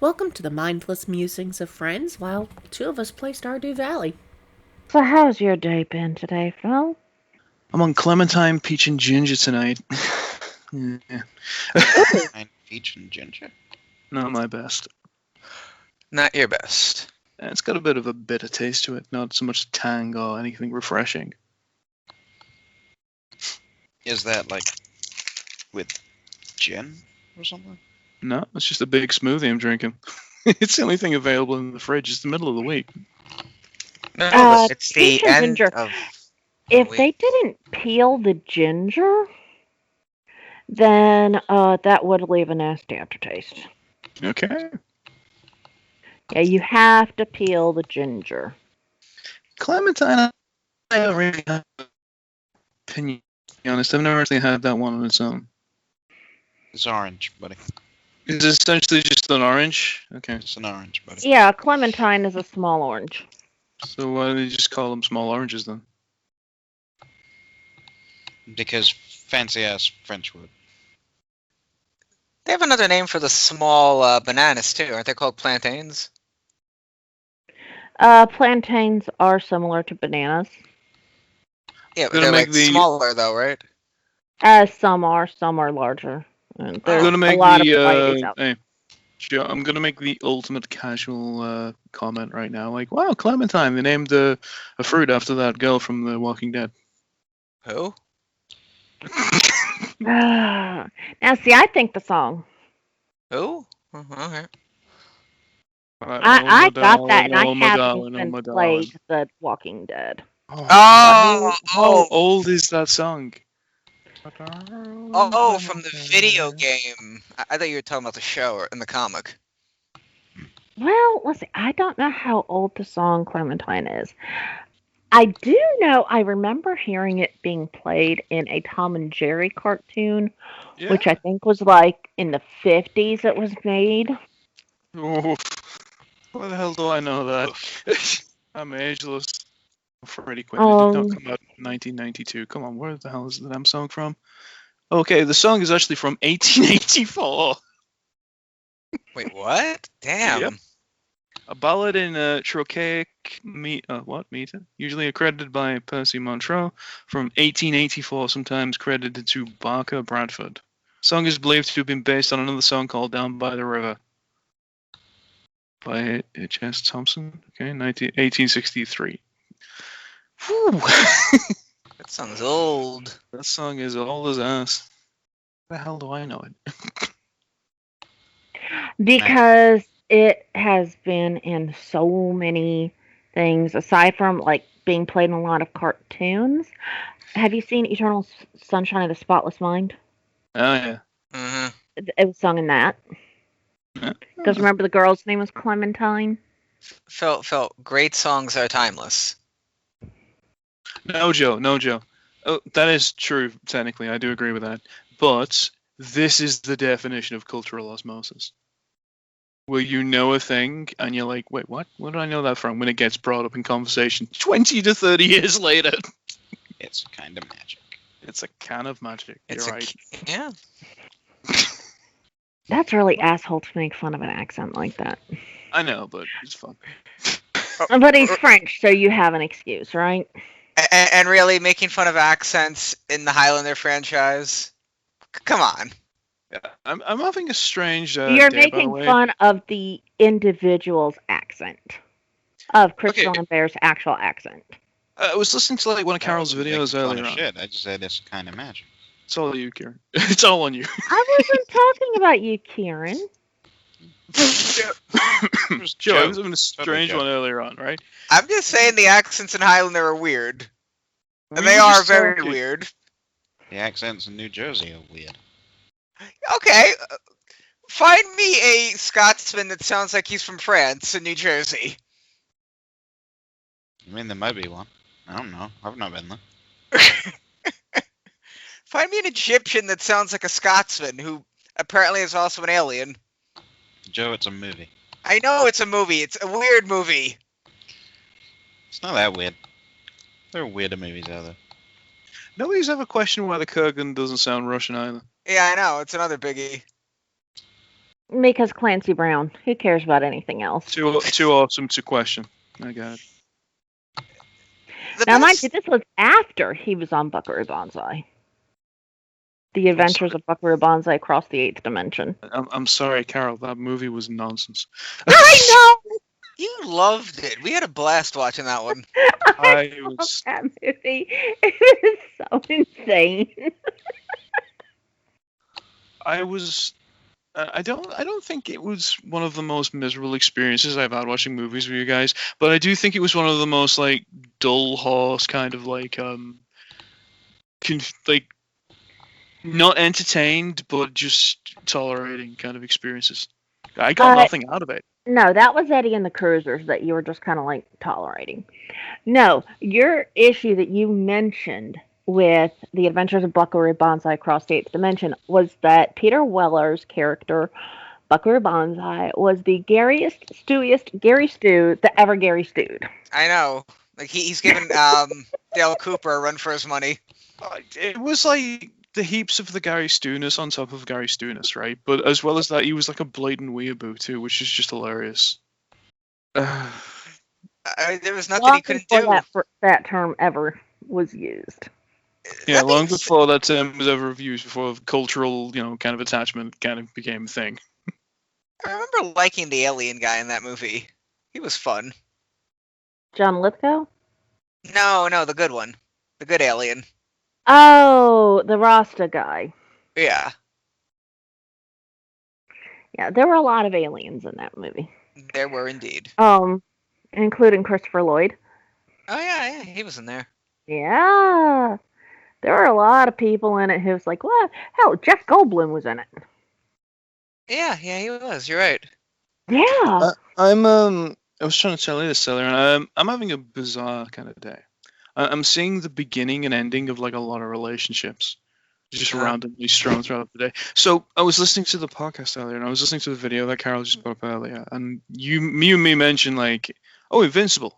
Welcome to the mindless musings of friends while two of us play Stardew Valley. So how's your day been today, Phil? I'm on Clementine, Peach, and Ginger tonight. Yeah. Peach and ginger. Not my best. Not your best. It's got a bit of a bitter taste to it, not so much tang or anything refreshing. Is that like with gin or something? No, it's just a big smoothie I'm drinking. It's the only thing available in the fridge. It's the middle of the week. No, it's the peach and end ginger. of. If Wait. they didn't peel the ginger, then that would leave a nasty aftertaste. Okay. Yeah, you have to peel the ginger. Clementine, I don't really have an opinion, to be honest. I've never actually had that one on its own. It's orange, buddy. Is it essentially just an orange? Okay. It's an orange, buddy. Yeah, clementine is a small orange. So why do they just call them small oranges then? Because fancy ass French wood. They have another name for the small bananas too, aren't they called plantains? Plantains are similar to bananas. Yeah, but Gonna they're make like the- smaller though, right? Some are larger. And I'm there's gonna make a lot of varieties the out there. hey, Joe, I'm gonna make the ultimate casual comment right now. Like, wow, Clementine! They named a fruit after that girl from The Walking Dead. Who? Now, see, I think the song. Who? Okay. I got that, and I oh my haven't darling, oh even my darling. played The Walking Dead. How old is that song? Oh, from the video game. I thought you were talking about the show or in the comic. Well, let's see. I don't know how old the song Clementine is. I do know I remember hearing it being played in a Tom and Jerry cartoon, Yeah. which I think was like in the 50s it was made. Oof. Where the hell do I know that? I'm ageless. Freddy Quinn. It did not come out in 1992. Come on, where the hell is the damn song from? Okay, the song is actually from 1884. Wait, what? Damn. Yep. A ballad in trochaic meter, usually accredited by Percy Montreux, from 1884, sometimes credited to Barker Bradford. Song is believed to have been based on another song called Down by the River by H.S. Thompson, 1863. Whew. That song's old. That song is old as ass. How the hell do I know it? Because it has been in so many things, aside from like being played in a lot of cartoons. Have you seen Eternal Sunshine of the Spotless Mind? Oh, yeah. Mm-hmm. It was sung in that. Yeah. Because remember the girl's name was Clementine? Phil, great songs are timeless. No, Joe. Oh, that is true, technically. I do agree with that. But this is the definition of cultural osmosis. Where you know a thing, and you're like, wait, what? Where did I know that from? When it gets brought up in conversation 20 to 30 years later. It's kind of magic. It's a can of magic. It's You're right. Yeah. That's really asshole to make fun of an accent like that. I know, but it's fun. But he's French, so you have an excuse, right? And really making fun of accents in the Highlander franchise. Come on. Yeah, I'm having a strange. You're day, by the making way. fun of the individual's accent. Of Christian Lambert's actual accent. I was listening to like one of Carol's videos earlier on. Shit. I just said it's kind of magic. It's all you, Kieran. It's all on you. I wasn't talking about you, Kieran. Joe, I was having a strange one earlier on, right? I'm just saying the accents in Highlander are weird. And We they were are just very talking. weird. The accents in New Jersey are weird. Okay. Find me a Scotsman that sounds like he's from France in New Jersey. I mean, there might be one. I don't know. I've not been there. Find me an Egyptian that sounds like a Scotsman who apparently is also an alien. Joe, it's a movie. I know it's a movie. It's a weird movie. It's not that weird. There are weirder movies out there. Nobody's ever questioned why the Kurgan doesn't sound Russian either. Yeah, I know. It's another biggie. Because Clancy Brown. Who cares about anything else? Too awesome to question. I got it. The Now, mind best, you, this was after he was on Buckaroo Banzai. The Adventures of Buckaroo Banzai across the 8th dimension. I'm sorry, Carol. That movie was nonsense. I know! you loved it. We had a blast watching that one. I love was. that movie. It was so insane. I was. I don't think it was one of the most miserable experiences I've had watching movies with you guys, but I do think it was one of the most like dull horse kind of like like not entertained but just tolerating kind of experiences. I got nothing out of it. No, that was Eddie and the Cruisers that you were just kind of like tolerating. No, your issue that you mentioned with the Adventures of Buckaroo Banzai Across the 8th Dimension was that Peter Weller's character, Buckaroo Banzai, was the Garyest, stewiest Gary Stew that ever Gary stewed. I know. Like he's giving Dale Cooper a run for his money. It was like the heaps of the Gary Stewness on top of Gary Stewness, right? But as well as that, he was like a blatant weeaboo too, which is just hilarious. There was nothing Long he couldn't before do. that term ever was used. Yeah, long before that term was ever used, before cultural, kind of attachment kind of became a thing. I remember liking the alien guy in that movie. He was fun. John Lithgow? No, the good one. The good alien. Oh, the Rasta guy. Yeah. Yeah, there were a lot of aliens in that movie. There were indeed. Including Christopher Lloyd. Oh yeah, he was in there. Yeah. There were a lot of people in it who was like, what? Hell, Jeff Goldblum was in it. Yeah, he was. You're right. Yeah. I was trying to tell you this earlier, and I'm having a bizarre kind of day. I'm seeing the beginning and ending of like a lot of relationships, just randomly strewn throughout the day. So I was listening to the podcast earlier, and I was listening to the video that Carol just put up earlier, and me and me mentioned like, oh, Invincible.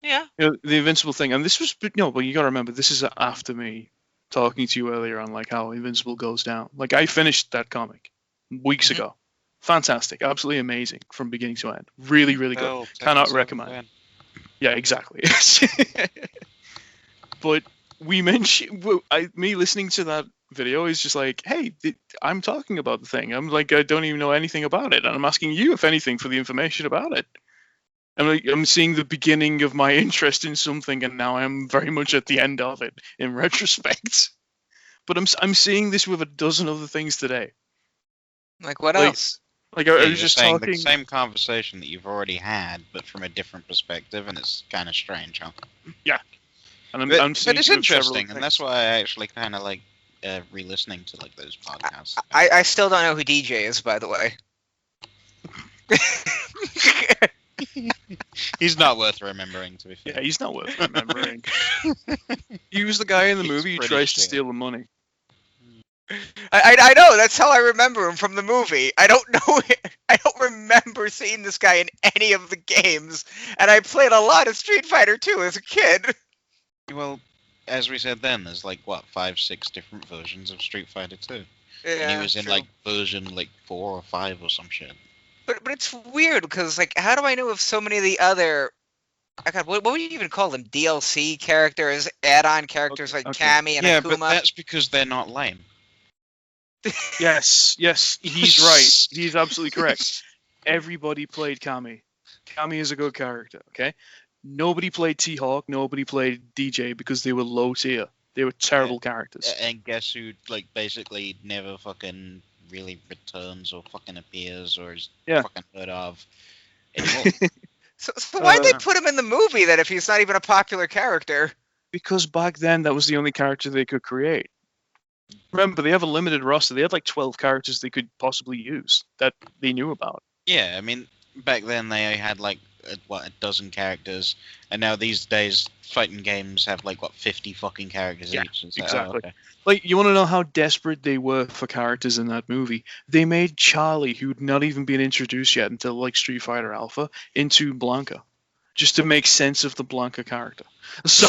Yeah. The Invincible thing, and this was no, but you got to remember, this is after me talking to you earlier on like how Invincible goes down. Like I finished that comic weeks ago. Fantastic, absolutely amazing from beginning to end. Really, really good. Cannot recommend. Yeah, exactly. But we mentioned me listening to that video is just like, hey, I'm talking about the thing. I'm like, I don't even know anything about it, and I'm asking you if anything for the information about it. I'm seeing the beginning of my interest in something, and now I'm very much at the end of it in retrospect. But I'm seeing this with a dozen other things today. Like what else? Like Yeah, I you're was just saying talking. the same conversation that you've already had, but from a different perspective, and it's kind of strange, huh? Yeah, and But I'm seeing it's it with several interesting, and things. that's why I actually kind of like re-listening to like those podcasts. I still don't know who DJ is, by the way. He's not worth remembering, to be fair. Yeah, he's not worth remembering. He was the guy in the He's movie who pretty tries to shit. steal the money. I know, that's how I remember him from the movie. I don't know I don't remember seeing this guy in any of the games, and I played a lot of Street Fighter 2 as a kid. Well, as we said then, there's like what 5, 6 different versions of Street Fighter 2, and he was in true. like version like 4 or 5 or some shit. But it's weird because like how do I know if so many of the other what would you even call them? DLC characters, add-on characters like Okay. Cammy and Yeah, Akuma? but that's because they're not lame. Yes, he's right. He's absolutely correct. Everybody played Kami. Kami is a good character, okay? Nobody played T-Hawk, nobody played DJ because they were low tier. They were terrible characters. And guess who, like, basically never fucking really returns or fucking appears or is fucking heard of anymore. So why'd they put him in the movie then if he's not even a popular character? Because back then that was the only character they could create. Remember, they have a limited roster. They had like 12 characters they could possibly use that they knew about. Yeah, I mean, back then they had like a dozen characters, and now these days fighting games have like 50 fucking characters each. It's like, exactly. Oh, okay. Like, you want to know how desperate they were for characters in that movie? They made Charlie, who'd not even been introduced yet until like Street Fighter Alpha, into Blanca, just to make sense of the Blanca character. So.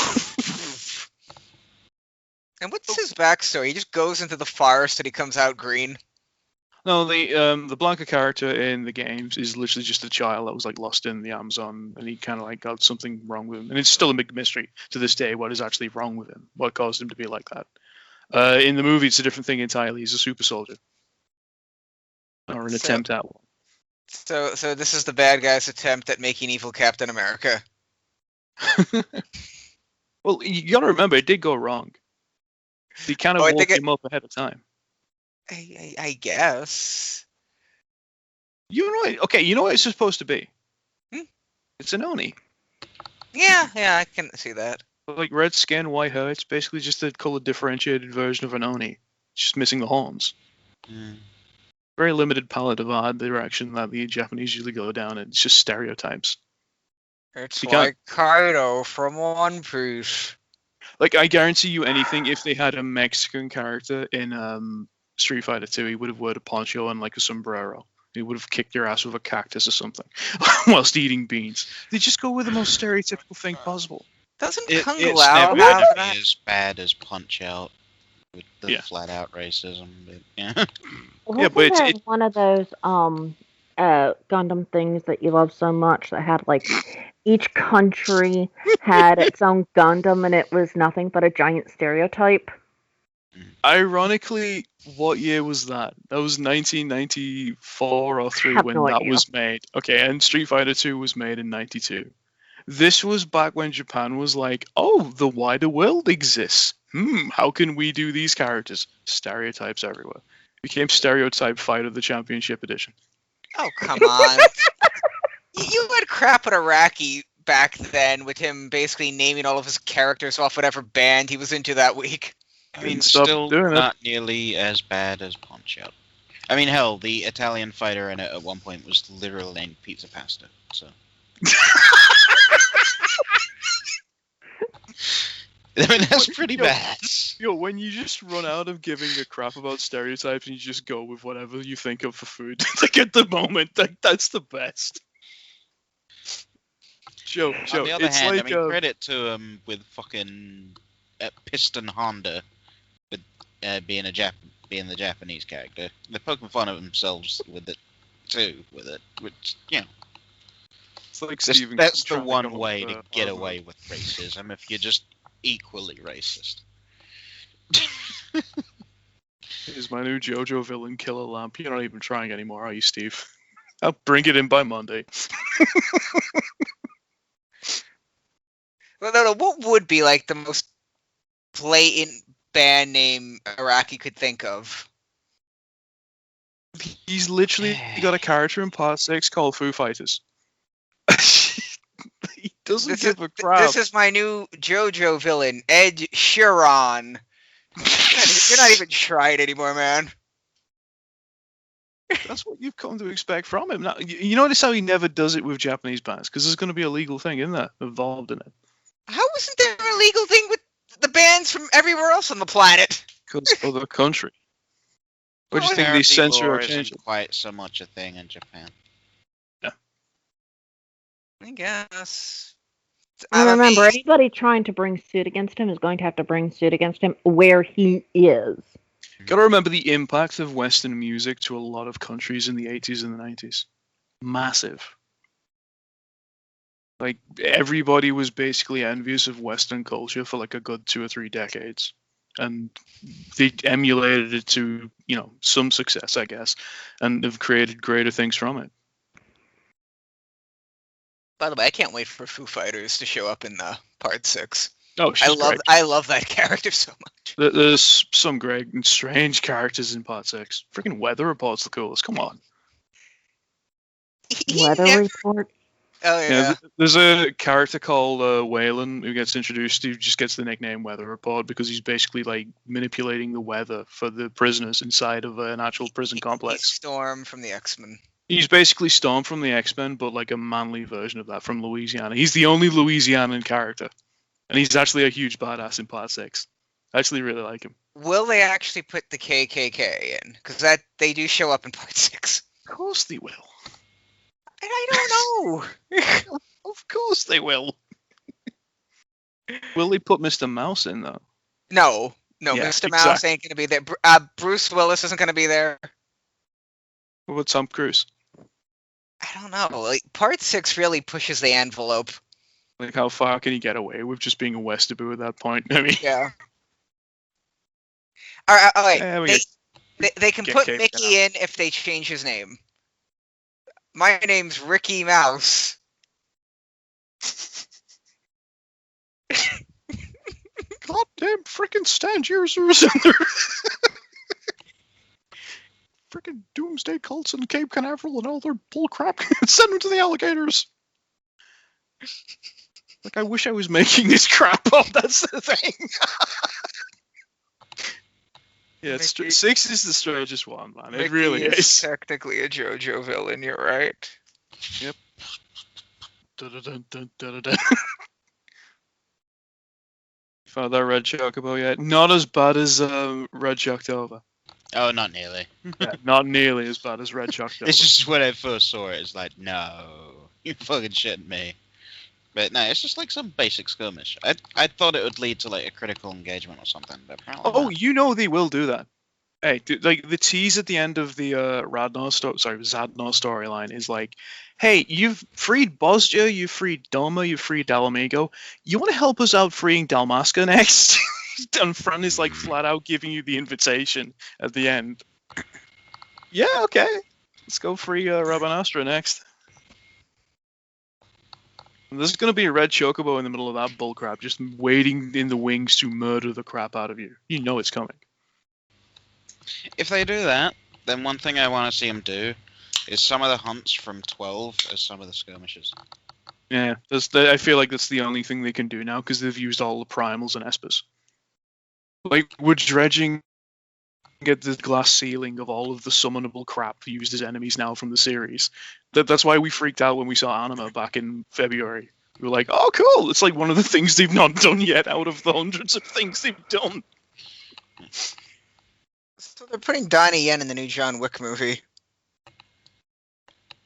And what's his backstory? He just goes into the forest and he comes out green. No, the Blanca character in the games is literally just a child that was like lost in the Amazon, and he kind of like got something wrong with him, and it's still a big mystery to this day what is actually wrong with him, what caused him to be like that. In the movie, it's a different thing entirely. He's a super soldier, or an attempt at one. So this is the bad guy's attempt at making evil Captain America. Well, you gotta remember, it did go wrong. He kind of Oh, I woke think him up ahead of time. I guess. You know what? Okay, you know what it's supposed to be? Hmm? It's an Oni. Yeah, I can see that. Like red skin, white hair. It's basically just a color differentiated version of an Oni. Just missing the horns. Mm. Very limited palette of art direction that the Japanese usually go down. It's just stereotypes. It's You can't- like Kaido from One Piece. Like, I guarantee you anything, if they had a Mexican character in Street Fighter 2, he would have worn a poncho and like a sombrero. He would have kicked your ass with a cactus or something whilst eating beans. They just go with the most stereotypical thing possible. Doesn't It's Kung never Lao gonna have be that? as bad as Punch Out with the Yeah. flat out racism. But, yeah. Wasn't but it's- there one of those Gundam things that you love so much that had like each country had its own Gundam and it was nothing but a giant stereotype? Ironically, what year was that? That was 1994 or 3 Have when no that idea. was made. Okay, and Street Fighter 2 was made in 92. This was back when Japan was like, oh, the wider world exists. How can we do these characters? Stereotypes everywhere. Became Stereotype Fighter the Championship Edition. Oh, come on. You had crap at Iraqi back then with him basically naming all of his characters off whatever band he was into that week. I mean, Stop still doing it. not nearly as bad as Punch Out. I mean, hell, the Italian fighter in it at one point was literally named Pizza Pasta. So. I mean, that's pretty Yo. bad. Yo, when you just run out of giving a crap about stereotypes and you just go with whatever you think of for food, like at the moment, that's the best. Joe, On the other it's hand, like I mean, credit to him with fucking Piston Honda, with being the Japanese character. They're poking fun of themselves with it too, which it's like that's, Stephen that's King the trying to one go way with, to get horror away with racism if you're just equally racist. Is my new JoJo villain Killer Lamp? You're not even trying anymore, are you, Steve? I'll bring it in by Monday. Well, no, what would be like the most blatant band name Iraqi could think of? He's literally got a character in Part 6 called Foo Fighters. He doesn't give a crap. This is my new JoJo villain, Ed Sheeran. You're not even trying anymore, man. That's what you've come to expect from him. Now, you notice how he never does it with Japanese bands, because there's going to be a legal thing in there involved in it. How isn't there a legal thing with the bands from everywhere else on the planet? Because of the country. What do you think Parody they censor law or change isn't it? quite so much a thing in Japan. I guess. And I remember, mean, anybody trying to bring suit against him is going to have to bring suit against him where he is. Gotta remember the impact of Western music to a lot of countries in the 80s and the 90s. Massive. Like, everybody was basically envious of Western culture for like a good 2 or 3 decades. And they emulated it to, some success, I guess, and have created greater things from it. by the way, I can't wait for Foo Fighters to show up in the Part 6. Oh, she's great. I love that character so much. There's some great and strange characters in Part 6. Freaking Weather Report's the coolest. Come on. He Weather never- report. Oh yeah. There's a character called Waylon who gets introduced, who just gets the nickname Weather Report because he's basically like manipulating the weather for the prisoners inside of an actual prison He's complex. Storm from the X-Men. He's basically Storm from the X-Men, but like a manly version of that from Louisiana. He's the only Louisianan character. And he's actually a huge badass in Part 6. I actually really like him. Will they actually put the KKK in? Because they do show up in Part 6. Of course they will. And I don't know. Of course they will. Will they put Mr. Mouse in, though? No, Yeah, Mr. Mouse exactly. ain't gonna be there. Bruce Willis isn't gonna be there. What about Tom Cruise? I don't know. Like Part 6 really pushes the envelope. Like, how far can he get away with just being a Westerby at that point? I mean, Yeah. All right. we get They can get put Cape Mickey in if they change his name. My name's Ricky Mouse. goddamn freaking stand users and their freaking doomsday cults in Cape Canaveral and all their bullcrap. Send them to the alligators. Like, I wish I was making this crap up. That's the thing. Yeah, Mickey- 6 is the strangest one, man. It Mickey really is. technically a JoJo villain. You're right. Dun-dun-dun-dun-dun-dun. Found that Red Chocobo yet? Not as bad as Red Choctober. Oh, not nearly. Yeah, not nearly as bad as Red Choctober. It's just when I first saw it, it's like, no, you fucking shitting me. But no, it's just like some basic skirmish. I thought it would lead to like a critical engagement or something, but apparently Oh, not. you know they will do that. Hey, like the tease at the end of the Zadnor storyline is like, hey, you've freed Bosja, you've freed Doma, you've freed Dalamigo. You want to help us out freeing Dalmasca next? And Fran is like flat out giving you the invitation at the end. Yeah, okay. Let's go free Rabanastra next. And there's going to be a red chocobo in the middle of that bullcrap, just waiting in the wings to murder the crap out of you. You know it's coming. If they do that, then one thing I want to see them do is some of the hunts from 12 as some of the skirmishes. Yeah, I feel like that's the only thing they can do now because they've used all the primals and espers. Like, we're dredging get the glass ceiling of all of the summonable crap used as enemies now from the series. That's why we freaked out when we saw Anima back in February. We were like, oh, cool! It's like one of the things they've not done yet out of the hundreds of things they've done. So they're putting Donnie Yen in the new John Wick movie.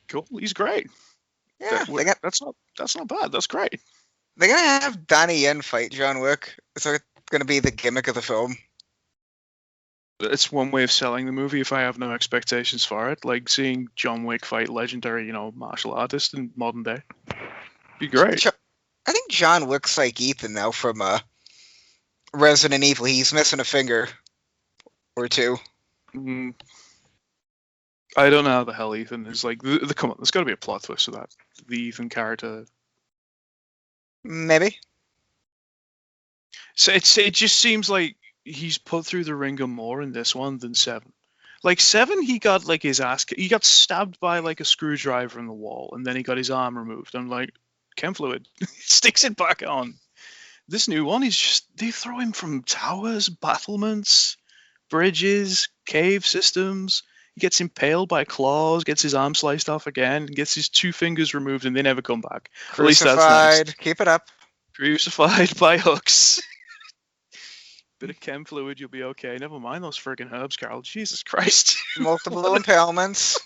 Cool, he's great. Yeah, That's not bad. That's great. they're gonna have Donnie Yen fight John Wick. It's like gonna be the gimmick of the film. It's one way of selling the movie if I have no expectations for it. Like seeing John Wick fight legendary, martial artist in modern day. Be great. I think John Wick's like Ethan now from Resident Evil. He's missing a finger or two. I don't know how the hell Ethan is like. Come on, there's got to be a plot twist to that. The Ethan character. Maybe. So it just seems like he's put through the ringer more in this one than 7. Like 7, he got like he got stabbed by like a screwdriver in the wall, and then he got his arm removed. I'm like, chem fluid, sticks it back on. This new one is just they throw him from towers, battlements, bridges, cave systems. He gets impaled by claws, gets his arm sliced off again, gets his 2 fingers removed, and they never come back. Crucified. At least that's nice. Keep it up. Crucified by hooks. Bit of chem fluid, you'll be okay. Never mind those friggin' herbs, Carol. Jesus Christ. Multiple impalements.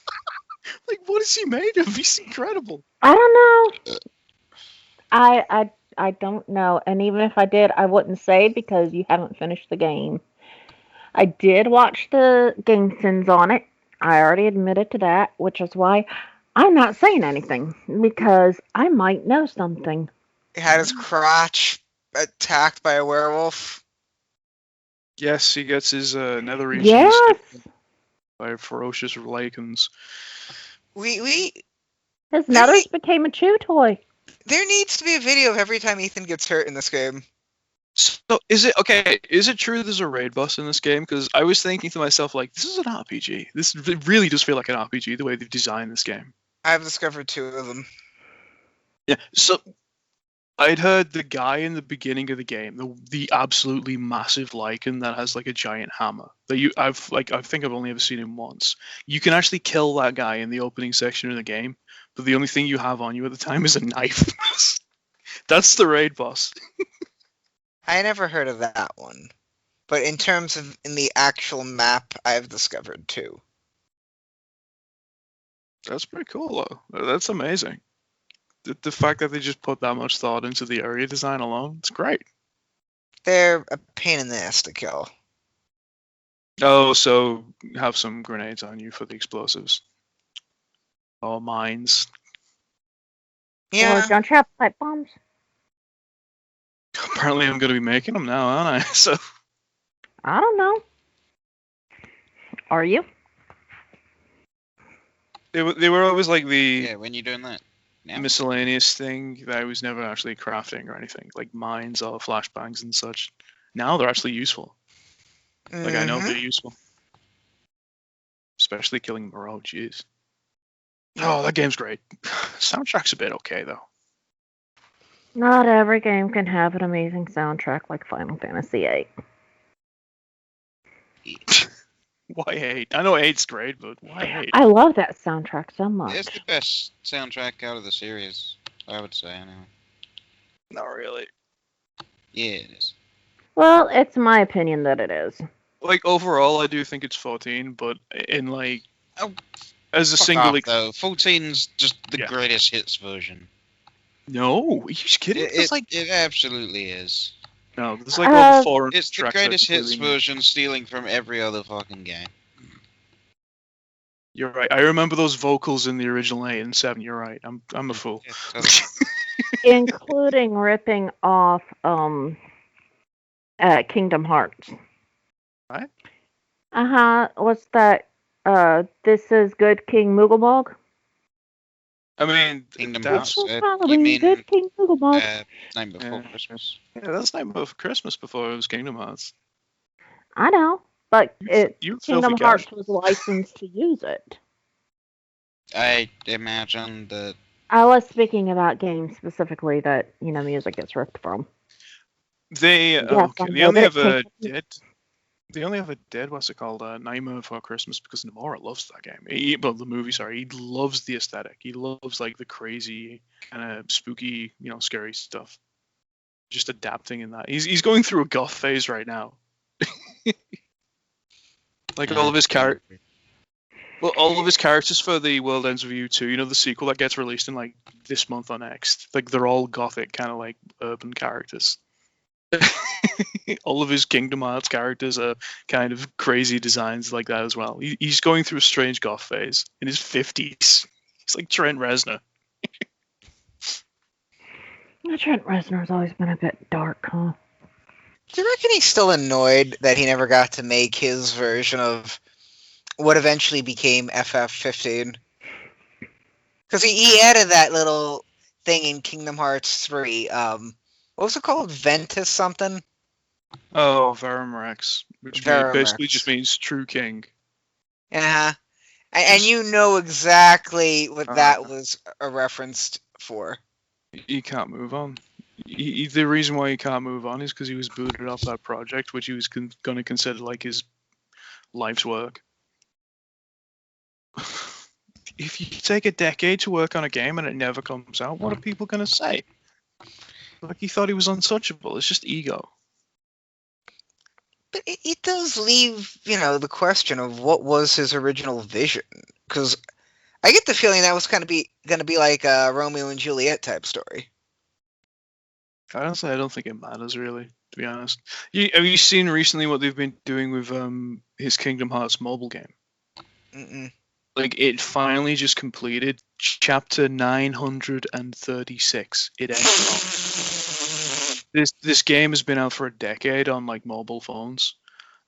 Like, what is he made of? He's incredible. I don't know. I don't know. And even if I did, I wouldn't say because you haven't finished the game. I did watch the game sins on it. I already admitted to that, which is why I'm not saying anything because I might know something. He had his crotch attacked by a werewolf. Yes, he gets his nether regions Yes. by ferocious lycans. We His nethers became a chew toy. There needs to be a video of every time Ethan gets hurt in this game. So is it true there's a raid boss in this game? Because I was thinking to myself, like, this is an RPG. This really does feel like an RPG the way they've designed this game. I've discovered 2 of them. Yeah. So I'd heard the guy in the beginning of the game, the absolutely massive lycan that has like a giant hammer. I think I've only ever seen him once. You can actually kill that guy in the opening section of the game, but the only thing you have on you at the time is a knife. That's the raid boss. I never heard of that one. But in terms of in the actual map, I've discovered 2. That's pretty cool, though. That's amazing. The fact that they just put that much thought into the area design alone, it's great. They're a pain in the ass to kill. Oh, so have some grenades on you for the explosives. or mines. Or Yeah. don't you have pipe bombs? Apparently, I'm going to be making them now, aren't I? So I don't know. Are you? they were always like the Yeah, when you doing that? Now? miscellaneous thing that I was never actually crafting or anything, like mines or flashbangs and such. Now they're actually useful. Like I know Mhm. they're useful, especially killing Moreau. Jeez. Oh, that game's great. Soundtrack's a bit okay though. Not every game can have an amazing soundtrack like Final Fantasy VIII. Why 8? I know 8's great, but why 8? I love that soundtrack so much. It's the best soundtrack out of the series, I would say, anyway. Not really. Yeah, it is. Well, it's my opinion that it is. Like overall, I do think it's 14, but in like Oh, as a Fuck single. off, though. 14's just the Yeah. greatest hits version. No, are you just kidding? There's like It absolutely is. no, there's like over 400 It's the tracks that greatest hits completely new. version, stealing from every other fucking game. You're right. I remember those vocals in the original 8 and 7. You're right. I'm a fool. Yeah, totally. Including ripping off Kingdom Hearts. What? What's that? This is Good King Mooglebog? I mean, Kingdom that's Hearts. You Probably mean Good King Mooglebog. Name Before Yeah. Christmas? yeah, that's Nightmare for Christmas before it was Kingdom Hearts. I know, but You Kingdom filthy Hearts cat. was licensed to use it. I imagine that. I was speaking about games specifically that, music gets ripped from. They Yes, okay. I They know only that have a it came- dead. They only have a dead. What's it called? Nightmare Before Christmas because Nomura loves that game. Well, the movie. Sorry, he loves the aesthetic. He loves like the crazy kind of spooky, scary stuff. Just adapting in that. He's going through a goth phase right now. Like all of his characters. Well, all of his characters for the World Ends With You 2, the sequel that gets released in like this month or next. Like they're all gothic, kind of like urban characters. All of his Kingdom Hearts characters are kind of crazy designs like that as well. He's going through a strange goth phase in his 50s. He's like Trent Reznor. Trent Reznor's always been a bit dark, huh? Do you reckon he's still annoyed that he never got to make his version of what eventually became FF15? Because he added that little thing in Kingdom Hearts 3. What was it called? Ventus something? Oh, Verum Rex, which Verum basically Rex. just means true king. Yeah. And you know exactly what that Uh. was a reference for. He can't move on. The reason why he can't move on is because he was booted off that project, which he was going to consider like his life's work. If you take a decade to work on a game and it never comes out, what are people going to say? Like he thought he was untouchable. It's just ego. But it does leave, the question of what was his original vision. Because I get the feeling that was going to be like a Romeo and Juliet type story. Honestly, I don't think it matters really, to be honest. Have you seen recently what they've been doing with his Kingdom Hearts mobile game? Mm-mm. Like it finally just completed chapter 936. It ends. This game has been out for a decade on like mobile phones.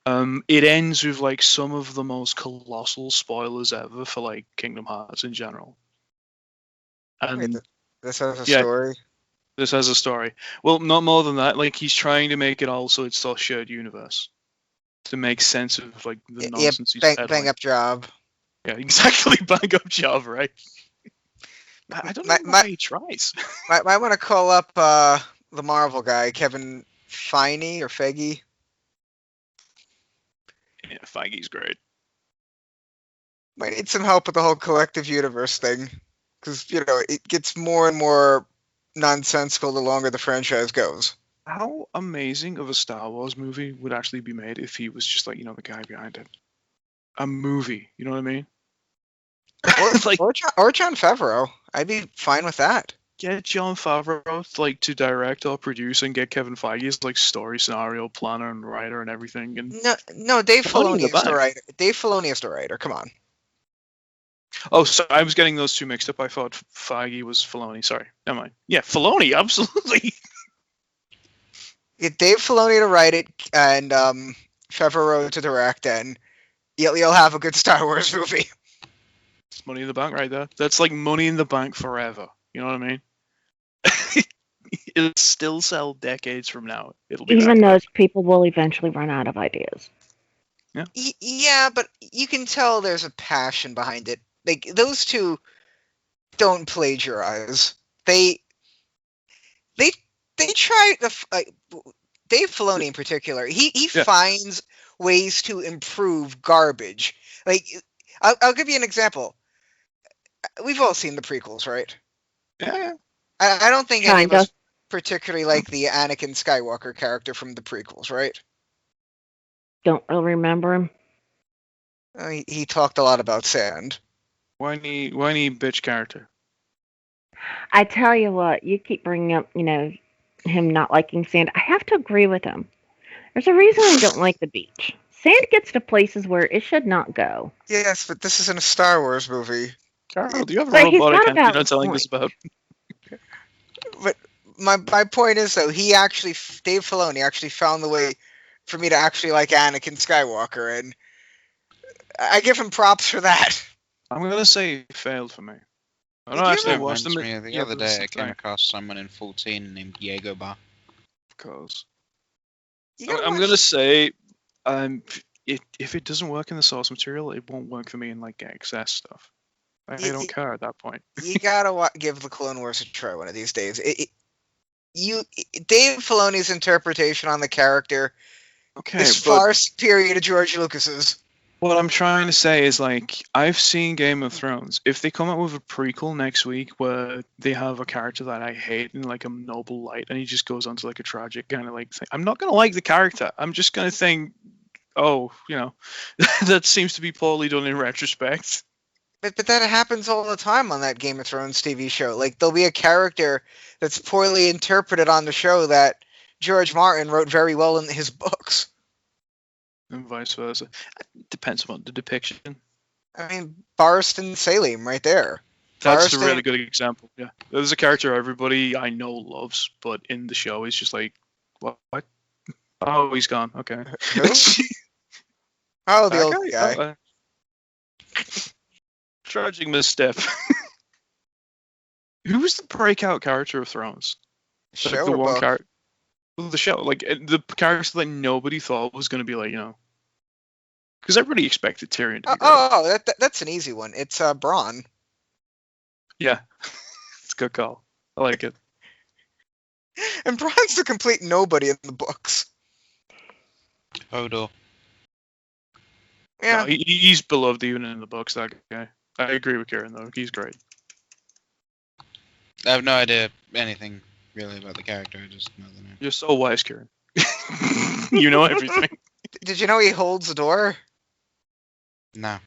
It ends with like some of the most colossal spoilers ever for like Kingdom Hearts in general. And Wait, this has a yeah. story? This has a story. Well, not more than that. Like he's trying to make it also it's a shared universe to make sense of like the nonsense he's bang peddling. up job. Yeah, exactly. Bang up job, right? I don't know why he tries. Might want to call up the Marvel guy, Kevin Feige or Feige. Yeah, Feige's great. Might need some help with the whole collective universe thing, because it gets more and more nonsensical the longer the franchise goes. How amazing of a Star Wars movie would actually be made if he was just like the guy behind it? A movie, you know what I mean? Or Jon Favreau. I'd be fine with that. Get Jon Favreau to direct or produce, and get Kevin Feige as story scenario planner and writer and everything. And No, Dave Money in the Filoni is the bank. writer. Dave Filoni is the writer. Come on. Oh, so I was getting those two mixed up. I thought Feige was Filoni. Sorry, never mind. Yeah, Filoni, absolutely. Get Dave Filoni to write it and Favreau to direct, and you'll have a good Star Wars movie. It's money in the bank right there. That's like money in the bank forever. You know what I mean? It'll still sell decades from now. It'll be Even that those people will eventually run out of ideas. Yeah, but you can tell there's a passion behind it. Like those two don't plagiarize. They try to Dave Filoni in particular. He Yeah. finds ways to improve garbage. Like I'll give you an example. We've all seen the prequels, right? Yeah. I don't think any of Kinda. us particularly like the Anakin Skywalker character from the prequels, right? Don't really remember him. He talked a lot about sand. Whiny bitch character. I tell you what, you keep bringing up, him not liking sand. I have to agree with him. There's a reason I don't like the beach. Sand gets to places where it should not go. Yes, but this isn't a Star Wars movie. Carl, do you have a But he's robotic got hand you're about not telling point. us about? But my point is though, Dave Filoni actually found the way for me to actually like Anakin Skywalker, and I give him props for that. I'm gonna say it failed for me. I Did don't you actually ever- watch Reminds them. me of the yeah, other but it's day I the came thing, across someone in 14 named Diego Bar. because You gotta I'm watch- gonna say, if it doesn't work in the source material, it won't work for me in like XS stuff. I Y- don't y- care at that point. you gotta give the Clone Wars a try one of these days. Dave Filoni's interpretation on the character Okay, is but far superior to George Lucas's. what I'm trying to say is, like, I've seen Game of Thrones. If they come up with a prequel next week where they have a character that I hate in like a noble light, and he just goes on to like a tragic kind of like thing, I'm not gonna like the character. I'm just gonna think, oh, that seems to be poorly done in retrospect. But that happens all the time on that Game of Thrones TV show. Like there'll be a character that's poorly interpreted on the show that George Martin wrote very well in his books. And vice versa. It depends on the depiction. I mean, Barristan Salem right there. That's a Barristan- really good example. Yeah, there's a character everybody I know loves, but in the show, it's just like, what? Oh, he's gone. Okay. Who? Oh, the That old guy. Oh, tragic misstep. Who was the breakout character of Thrones? Show the or one book? character. The show, like the character that nobody thought was going to be like, because everybody expected Tyrion to be great. Oh, that's an easy one. It's Bronn. Yeah, it's a good call. I like it. And Bronn's the complete nobody in the books. Hodor. Yeah. No, he's beloved even in the books. That guy. I agree with Kieran though. He's great. I have no idea anything really about the character. I just know the name. You're so wise, Kieran. You know everything. Did you know he holds the door? No.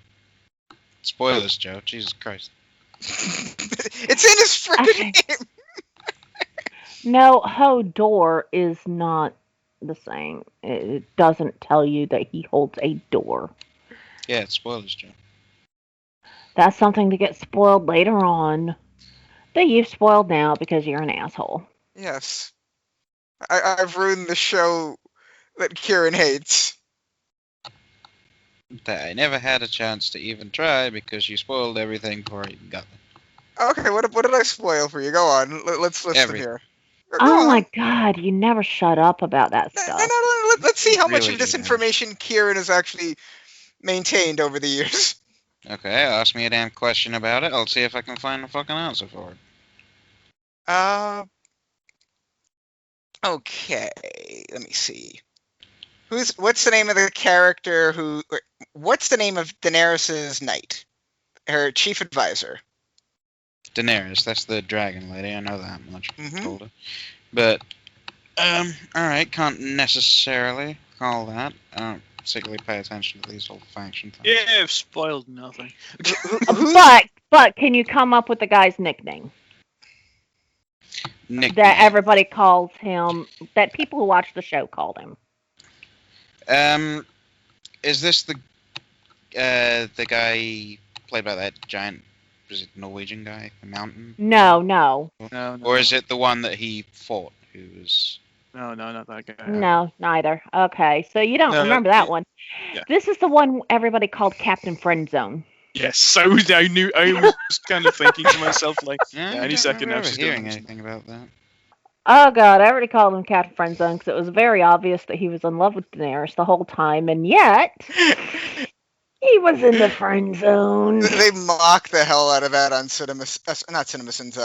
Spoilers, Joe. Jesus Christ. It's in his freaking Okay. name. No, Hodor is not the same. It doesn't tell you that he holds a door. Yeah, it's spoilers, Joe. That's something to get spoiled later on. That you've spoiled now because you're an asshole. Yes. I've ruined the show that Kieran hates. That I never had a chance to even try because you spoiled everything before I even got there. Okay, what did I spoil for you? Go on. Let's listen Everything. here. Go Oh on. my god, you never shut up about that No, stuff. let's see how much Really, of this man. information Kieran has actually maintained over the years. Okay, ask me a damn question about it. I'll see if I can find a fucking answer for it. Okay, let me see. What's the name of the character what's the name of Daenerys's knight? Her chief advisor. Daenerys, that's the dragon lady. I know that much. Mhm. Told her. But, alright, can't necessarily call that. I don't particularly pay attention to these whole faction things. Yeah, I've spoiled nothing. But can you come up with the guy's nickname Nick. that everybody calls him? That people who watch the show called him. Is this the guy played by that giant, was it Norwegian guy, the mountain? No. No, Or is it the one that he fought, who was... No, not that guy. No, neither. Okay, so you don't No, remember that one. yeah. This is the one everybody called Captain Friendzone. Yes, so I knew. I was kind of thinking to myself, like, Yeah, I any don't second now remember she's going hearing to. anything about that. Oh god, I already called him Captain Friendzone because it was very obvious that he was in love with Daenerys the whole time, and yet he was in the friend zone. They mock the hell out of that on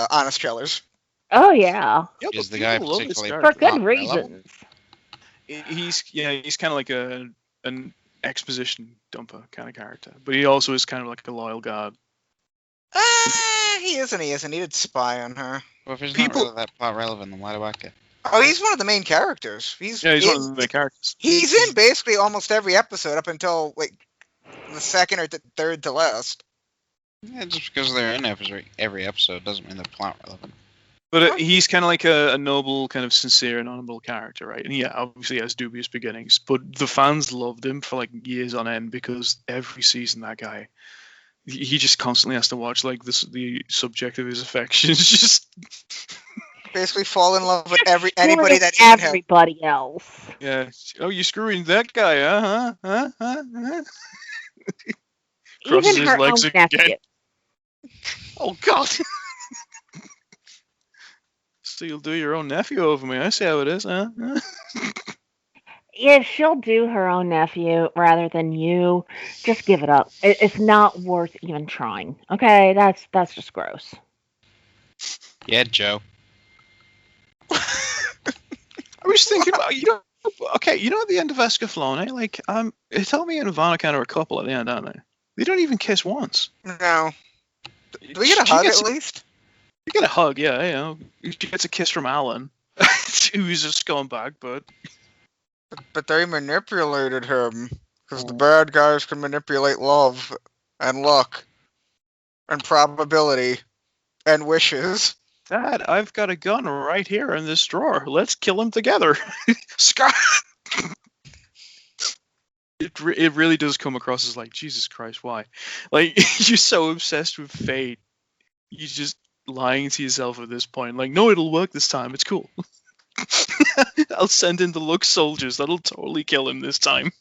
Honest Trailers. Oh yeah, Yeah, Is but the guy people love this particularly for character. good Not relevant. reasons. He's kind of like an exposition dumper kind of character, but he also is kind of like a loyal guard. He is and he isn't. He did spy on her. Well, if it's People- not really that part relevant, then why do I care? Oh, he's one of the main characters. He's One of the main characters. He's in basically almost every episode up until like the second or third to last. Yeah, just because they're in every episode doesn't mean they're plot relevant. But he's kind of like a noble, kind of sincere and honorable character, right? And yeah, obviously he has dubious beginnings, but the fans loved him for like years on end because every season that guy, he just constantly has to watch like the subject of his affections just Basically fall in love with anybody Screwing that isn't him. everybody else. yeah. Oh, you're screwing that guy, huh? Even Crosses his her own legs again. nephew. Oh God. So you'll do your own nephew over me. I see how it is, huh? If she'll do her own nephew rather than you, just give it up. It's not worth even trying. Okay, that's just gross. Yeah, Joe. I was thinking about okay, at the end of Escaflowne, like tell me and Ivana kind of a couple at the end, aren't they? They don't even kiss once. No. Do we get a She hug gets at least? You get a hug, yeah. She gets a kiss from Alan, who's a scumbag, but But they manipulated him because the bad guys can manipulate love and luck and probability and wishes. Dad, I've got a gun right here in this drawer. Let's kill him together. Scott. It really does come across as like, Jesus Christ, why? Like, you're so obsessed with fate. You're just lying to yourself at this point. Like, no, it'll work this time. It's cool. I'll send in the Lux soldiers. That'll totally kill him this time.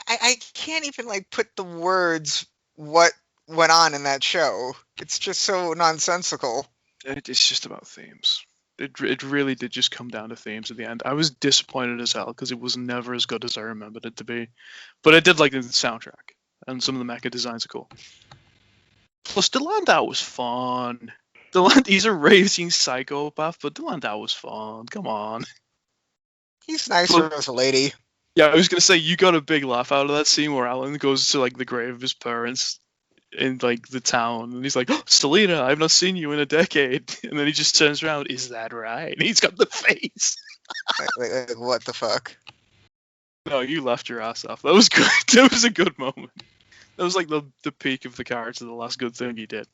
I can't even like put the words what went on in that show. It's just so nonsensical. It's just about themes. It really did just come down to themes at the end. I was disappointed as hell because it was never as good as I remembered it to be. But I did like the soundtrack, and some of the mecha designs are cool. Plus, Delandau was fun. He's a raging psychopath, but Delandau was fun. Come on. He's nicer as a lady. Yeah, I was gonna say you got a big laugh out of that scene where Alan goes to like the grave of his parents in like the town, and he's like, oh, Selena, I've not seen you in a decade, and then he just turns around, is that right? And he's got the face. Like, what the fuck? No, you laughed your ass off. That was good. That was a good moment. That was like the peak of the character, the last good thing he did.